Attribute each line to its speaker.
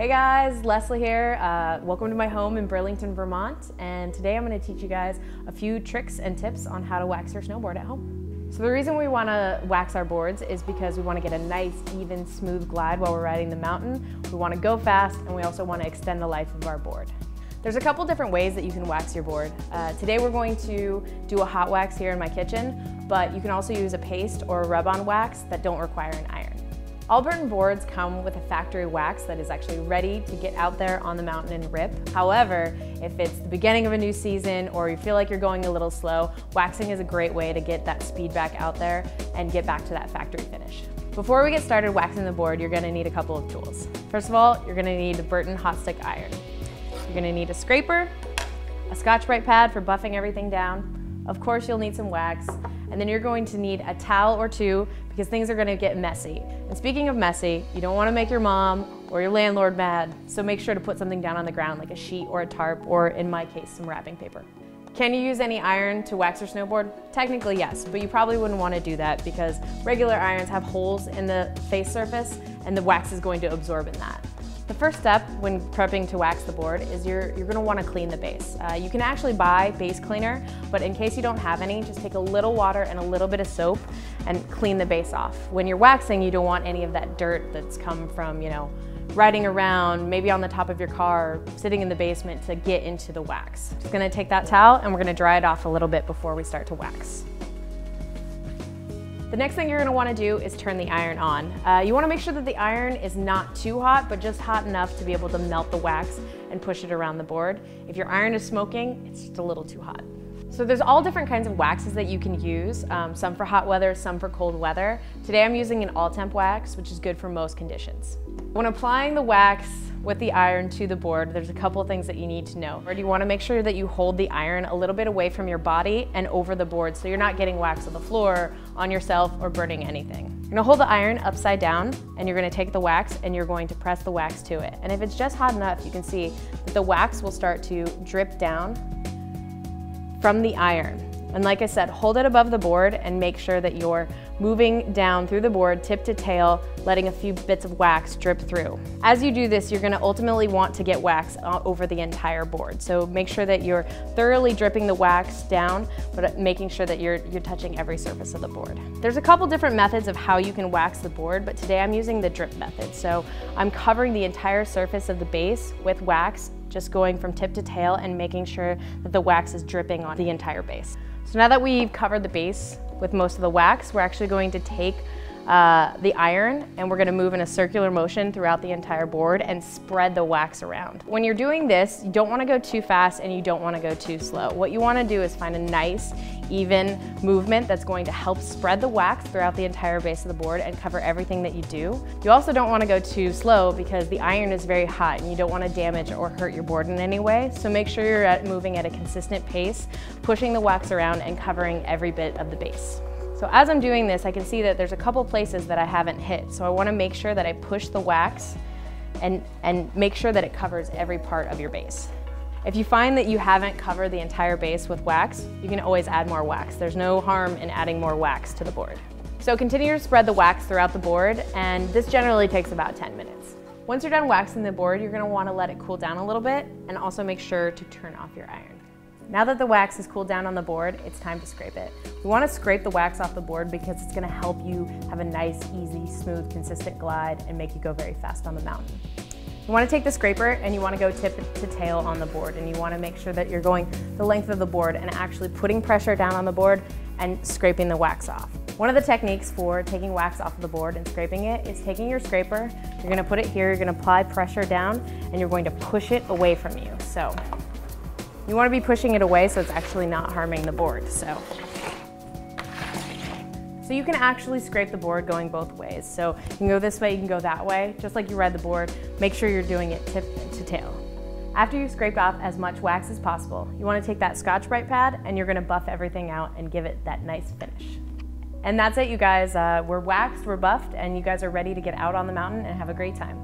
Speaker 1: Hey guys, Lesley here. Welcome to my home in Burlington, Vermont. And today I'm going to teach you guys a few tricks and tips on how to wax your snowboard at home. So the reason we want to wax our boards is because we want to get a nice, even, smooth glide while we're riding the mountain. We want to go fast, and we also want to extend the life of our board. There's a couple different ways that you can wax your board. Today we're going to do a hot wax here in my kitchen, but you can also use a paste or a rub-on wax that don't require an iron. All Burton boards come with a factory wax that is actually ready to get out there on the mountain and rip. However, if it's the beginning of a new season or you feel like you're going a little slow, waxing is a great way to get that speed back out there and get back to that factory finish. Before we get started waxing the board, you're going to need a couple of tools. First of all, you're going to need a Burton hot stick iron. You're going to need a scraper, a Scotch-Brite pad for buffing everything down. Of course, you'll need some wax. And then you're going to need a towel or two because things are going to get messy. And speaking of messy, you don't want to make your mom or your landlord mad, so make sure to put something down on the ground like a sheet or a tarp, or in my case, some wrapping paper. Can you use any iron to wax your snowboard? Technically yes, but you probably wouldn't want to do that because regular irons have holes in the face surface and the wax is going to absorb in that. The first step when prepping to wax the board is you're going to want to clean the base. You can actually buy base cleaner, but in case you don't have any, just take a little water and a little bit of soap and clean the base off. When you're waxing, you don't want any of that dirt that's come from, riding around, maybe on the top of your car, sitting in the basement to get into the wax. Just going to take that towel and we're going to dry it off a little bit before we start to wax. The next thing you're going to want to do is turn the iron on. You want to make sure that the iron is not too hot, but just hot enough to be able to melt the wax and push it around the board. If your iron is smoking, it's just a little too hot. So there's all different kinds of waxes that you can use, some for hot weather, some for cold weather. Today I'm using an all-temp wax, which is good for most conditions. When applying the wax with the iron to the board, there's a couple things that you need to know. You want to make sure that you hold the iron a little bit away from your body and over the board so you're not getting wax on the floor, on yourself, or burning anything. You're going to hold the iron upside down and you're going to take the wax and you're going to press the wax to it. And if it's just hot enough, you can see that the wax will start to drip down from the iron. And like I said, hold it above the board and make sure that you're moving down through the board, tip to tail, letting a few bits of wax drip through. As you do this, you're going to ultimately want to get wax over the entire board. So make sure that you're thoroughly dripping the wax down, but making sure that you're touching every surface of the board. There's a couple different methods of how you can wax the board, but today I'm using the drip method. So I'm covering the entire surface of the base with wax, just going from tip to tail and making sure that the wax is dripping on the entire base. So now that we've covered the base with most of the wax, we're actually going to take the iron and we're going to move in a circular motion throughout the entire board and spread the wax around. When you're doing this, you don't want to go too fast and you don't want to go too slow. What you want to do is find a nice, even movement that's going to help spread the wax throughout the entire base of the board and cover everything that you do. You also don't want to go too slow because the iron is very hot and you don't want to damage or hurt your board in any way. So make sure you're moving at a consistent pace, pushing the wax around and covering every bit of the base. So as I'm doing this, I can see that there's a couple places that I haven't hit. So I want to make sure that I push the wax and make sure that it covers every part of your base. If you find that you haven't covered the entire base with wax, you can always add more wax. There's no harm in adding more wax to the board. So continue to spread the wax throughout the board, and this generally takes about 10 minutes. Once you're done waxing the board, you're going to want to let it cool down a little bit and also make sure to turn off your iron. Now that the wax has cooled down on the board, it's time to scrape it. We want to scrape the wax off the board because it's going to help you have a nice, easy, smooth, consistent glide and make you go very fast on the mountain. You want to take the scraper and you want to go tip to tail on the board, and you want to make sure that you're going the length of the board and actually putting pressure down on the board and scraping the wax off. One of the techniques for taking wax off of the board and scraping it is taking your scraper, you're going to put it here, you're going to apply pressure down, and you're going to push it away from you. So you want to be pushing it away so it's actually not harming the board. So you can actually scrape the board going both ways. So you can go this way, you can go that way, just like you ride the board. Make sure you're doing it tip to tail. After you've scraped off as much wax as possible, you want to take that Scotch-Brite pad and you're going to buff everything out and give it that nice finish. And that's it, you guys. We're waxed, we're buffed, and you guys are ready to get out on the mountain and have a great time.